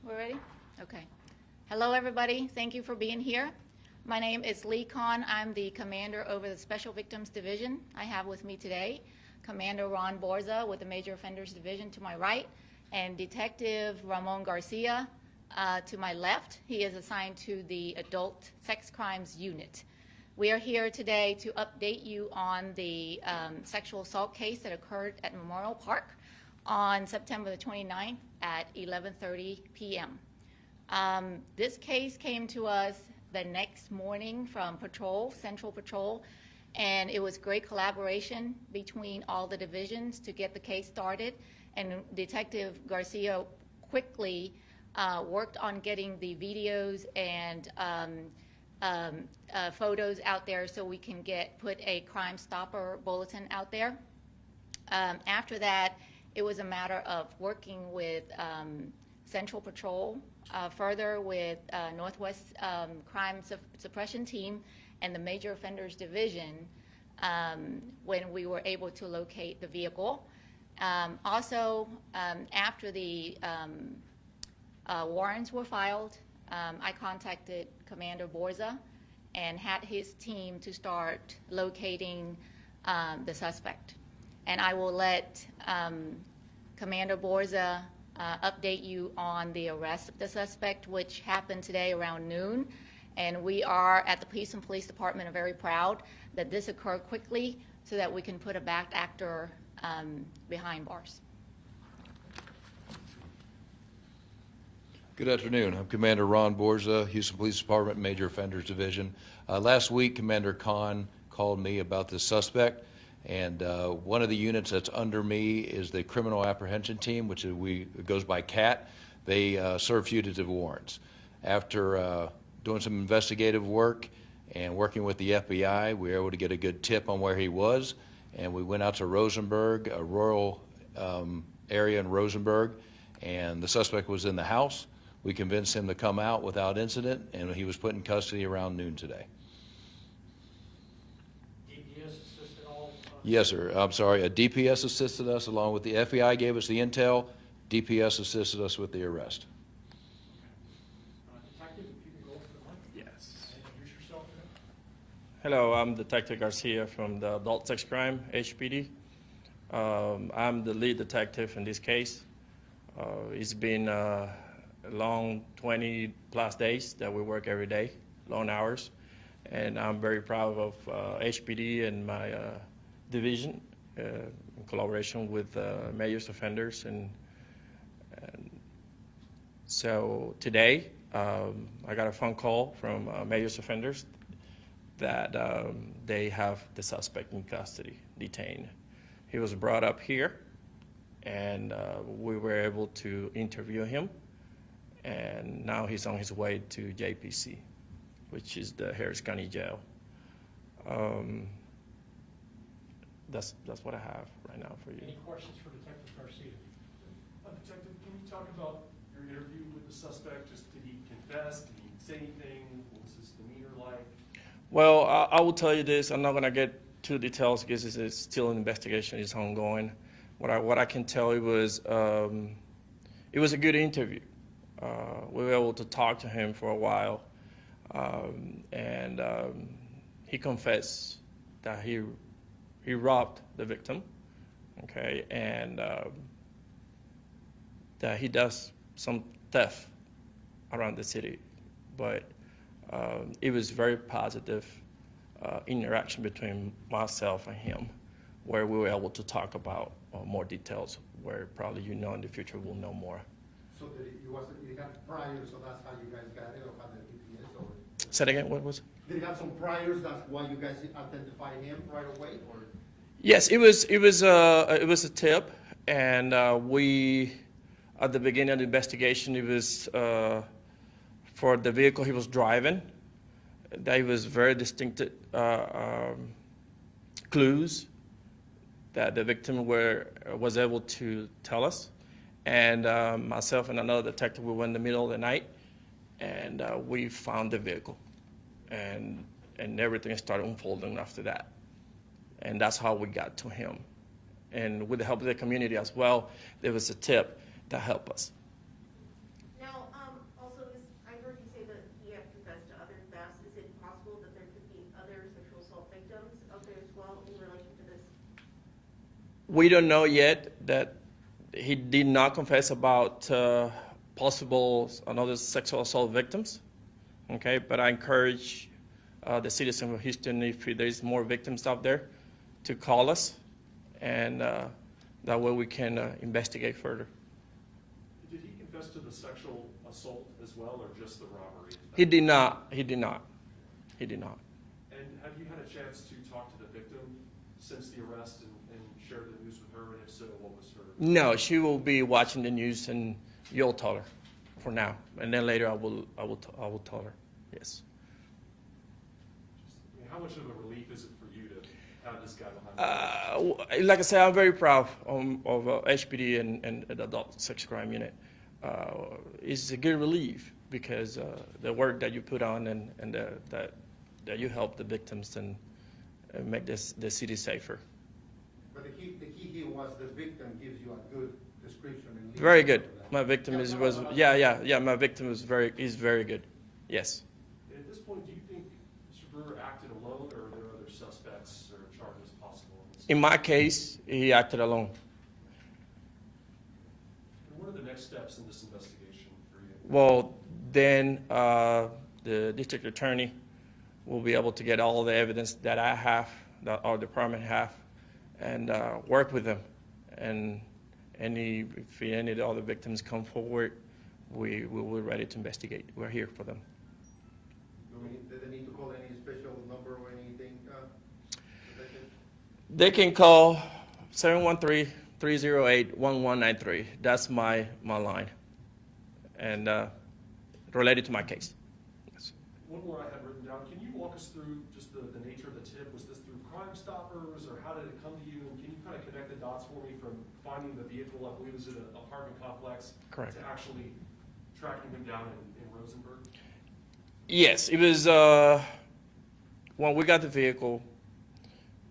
We're ready? Okay. Hello, everybody. Thank you for being here. My name is Lee Kahn. I'm the commander over the Special Victims Division. I have with me today Commander Ron Borza with the Major Offenders Division to my right, and Detective Ramon Garcia to my left. He is assigned to the Adult Sex Crimes Unit. We are here today to update you on the sexual assault case that occurred at Memorial Park on September the 29th at 11:30 p.m. This case came to us the next morning from Patrol, Central Patrol, and it was great collaboration between all the divisions to get the case started. And Detective Garcia quickly worked on getting the videos and photos out there so we can put a Crime Stopper bulletin out there. After that, it was a matter of working with Central Patrol, further with Northwest Crime Suppression Team and the Major Offenders Division when we were able to locate the vehicle. Also, after the warrants were filed, I contacted Commander Borza and had his team to start locating the suspect. And I will let Commander Borza update you on the arrest of the suspect, which happened today around noon. And we are at the Peace and Police Department are very proud that this occurred quickly so that we can put a bad actor behind bars. Good afternoon. I'm Commander Ron Borza, Houston Police Department, Major Offenders Division. Last week, Commander Khan called me about this suspect, and one of the units that's under me is the Criminal Apprehension Team, which goes by CAT. They serve fugitive warrants. After doing some investigative work and working with the FBI, we were able to get a good tip on where he was, and we went out to Rosenberg, a rural area in Rosenberg, and the suspect was in the house. We convinced him to come out without incident, and he was put in custody around noon today. DPS assisted all? Yes, sir. I'm sorry. A DPS assisted us along with the FBI, gave us the intel. DPS assisted us with the arrest. Detective, if you can go to the mic. Yes. Introduce yourself. Hello, I'm Detective Garcia from the Adult Sex Crime, HPD. I'm the lead detective in this case. It's been a long 20-plus days that we work every day, long hours, and I'm very proud of HPD and my division in collaboration with Major Offenders. And so today, I got a phone call from Major Offenders that they have the suspect in custody, detained. He was brought up here, and we were able to interview him, and now he's on his way to JPC, which is the Harris County Jail. That's what I have right now for you. Any questions for Detective Garcia? Detective, can you talk about your interview with the suspect? Just did he confess? Did he say anything? What was his demeanor like? Well, I will tell you this. I'm not going to get too details because it's still an investigation. It's ongoing. What I can tell you was it was a good interview. We were able to talk to him for a while, and he confessed that he robbed the victim, okay, and that he does some theft around the city. But it was very positive interaction between myself and him, where we were able to talk about more details, where probably in the future we'll know more. So you got priors, so that's how you guys got it, or how the DPS, or? Say that again, what was it? Did he have some priors, that's why you guys identified him right away, or? Yes, it was a tip, and we, at the beginning of the investigation, it was for the vehicle he was driving. There was very distinctive clues that the victim was able to tell us. And myself and another detective, we went in the middle of the night, and we found the vehicle. And everything started unfolding after that. And that's how we got to him. And with the help of the community as well, there was a tip that helped us. Now, We don't know yet that he did not confess about possible another sexual assault victims. Okay, but I encourage the citizens of Houston, if there's more victims out there, to call us, and that way we can investigate further. Did he confess to the sexual assault as well, or just the robbery? He did not. He did not. He did not. And have you had a chance to talk to the victim since the arrest and share the news with her? And if so, what was her? No, she will be watching the news, and you'll tell her for now, and then later I will tell her. Yes. I mean, how much of a relief is it for you to have this guy behind you? Like I said, I'm very proud of HPD and the Adult Sex Crime Unit. It's a good relief because the work that you put on and that you help the victims and make the city safer. But the key here was the victim gives you a good description. And Very good. My victim my victim is very good. Yes. At this point, do you think Mr. Brewer acted alone, or are there other suspects or charges possible in this? In my case, he acted alone. And what are the next steps in this investigation for you? Well, then the district attorney will be able to get all the evidence that I have, that our department have, and work with them. And if any of the other victims come forward, we're ready to investigate. We're here for them. Do they need to call any special number or anything? They can call 713-308-1193. That's my line, and related to my case. Yes. One more I had written down. Can you walk us through just the nature of the tip? Was this through Crime Stoppers, or how did it come to you? And can you kind of connect the dots for me from finding the vehicle, I believe it was in an apartment complex, Correct, to actually tracking him down in Rosenberg? Yes, it was when we got the vehicle,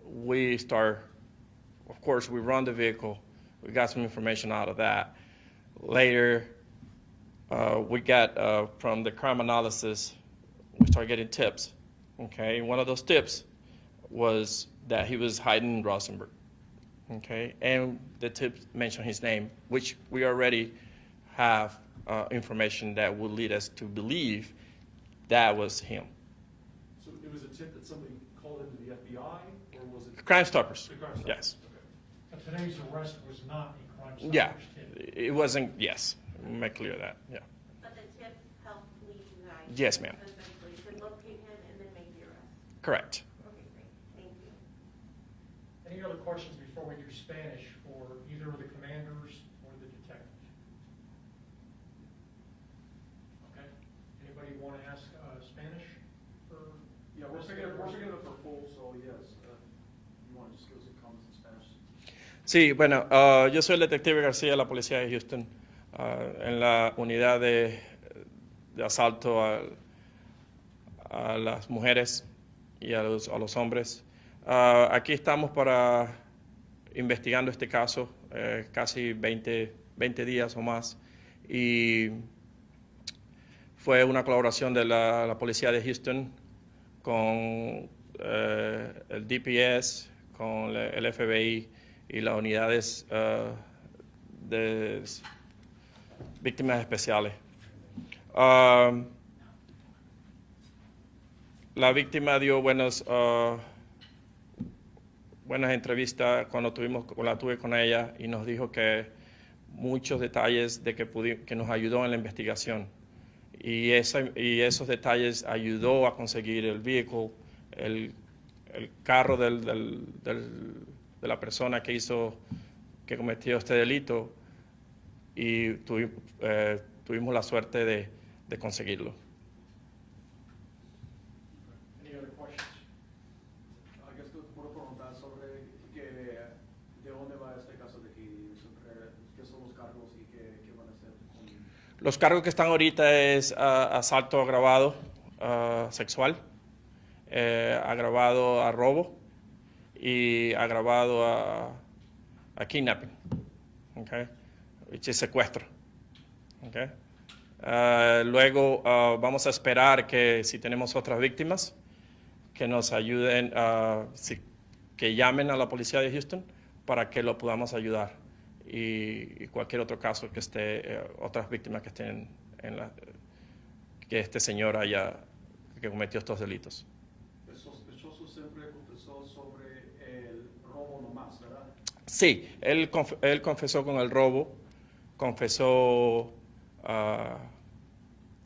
we start, of course, we run the vehicle. We got some information out of that. Later, we got from the crime analysis, we started getting tips. Okay, one of those tips was that he was hiding in Rosenberg. Okay, and the tip mentioned his name, which we already have information that would lead us to believe that was him. So it was a tip that somebody called into the FBI, or was it? Crime Stoppers. The Crime Stoppers. Yes. Okay. But today's arrest was not a Crime Stoppers Yeah, tip. it wasn't. Yes, make clear that. Yeah. But the tip helped lead you guys. Yes, ma'am. Essentially, to locate him and then make the arrest. Correct. Okay, great. Thank you. Any other questions before we do Spanish for either of the commanders or the detectives? Okay. Anybody want to ask Spanish for? Yeah, we're picking it for full, so yes, you want to just give us some comments in Spanish? Sí, bueno, yo soy el detective García de la Policía de Houston, en la unidad de asalto a las mujeres y a los hombres. Aquí estamos para investigando este caso, casi 20 días o más, y fue una colaboración de la Policía de Houston con el DPS, con el FBI y las unidades de víctimas especiales. La víctima dio buenas entrevistas cuando la tuve con ella, y nos dijo que muchos detalles de que nos ayudó en la investigación. Y esos detalles ayudó a conseguir el vehículo, el carro de la persona que cometió este delito, y tuvimos la suerte de conseguirlo. Any other questions? I guess te puedo preguntar sobre de dónde va este caso de aquí, qué son los cargos y qué van a hacer con... Los cargos que están ahorita es asalto agravado sexual, agravado a robo y agravado a kidnapping, okay, which is secuestro. Okay. Luego vamos a esperar que si tenemos otras víctimas que nos ayuden, que llamen a la policía de Houston para que lo podamos ayudar. Y cualquier otro caso que esté, otras víctimas que estén que este señor que cometió estos delitos. El sospechoso siempre confesó sobre el robo nomás, ¿verdad? Sí, él confesó con el robo, confesó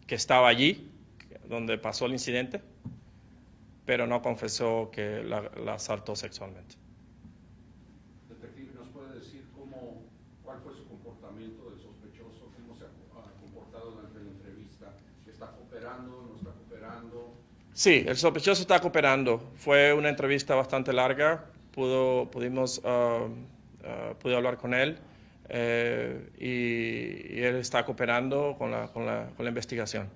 que estaba allí, donde pasó el incidente, pero no confesó que la asaltó sexualmente. Detective, ¿nos puede decir cuál fue su comportamiento del sospechoso? ¿Cómo se ha comportado durante la entrevista? ¿Está cooperando? ¿No está cooperando? Sí, el sospechoso está cooperando. Fue una entrevista bastante larga. Pude hablar con él y él está cooperando con la investigación.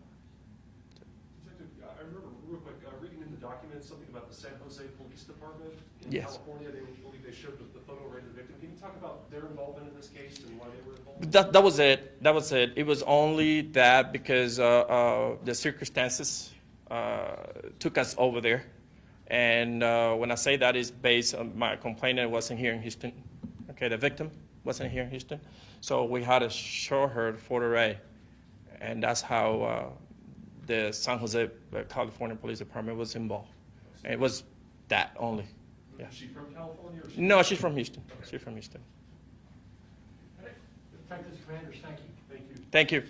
Detective, I remember real quick, reading in the documents something about the San Jose Police Department in Yes. California. They believe they showed the photo array of the victim. Can you talk about their involvement in this case and why they were involved? That was it. That was it. It was only that because the circumstances took us over there. And when I say that, is based on my complainant wasn't here in Houston. Okay, the victim wasn't here in Houston. So we had to show her the photo array. And that's how the San Jose, California Police Department was involved. And it was that only. Yeah. Is she from California or? No, she's from Houston. She's from Houston. Detectives, commanders, thank you. Thank you. Thank you.